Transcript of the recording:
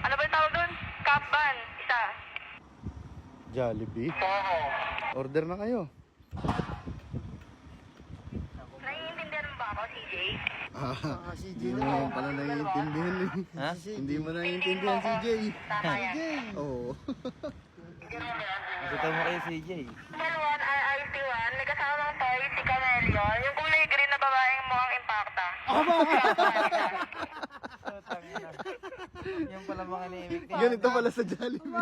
Ano ba yung tawag doon? Kapban, isa. Jollibee? Oo. Order na kayo. Naiintindihan mo ba ako, CJ? Hindi mo naman pala naiintindihan eh. Ha? Hindi mo naiintindihan si Jay. Tama yan. Oo. Gusto mo kayo CJ. L1, RIT1, may kasamang toy, si Camelio. Yung kulay green na babaeng mo ang impacta. Yung pala mga naimik. Ganito pala sa Jollibee.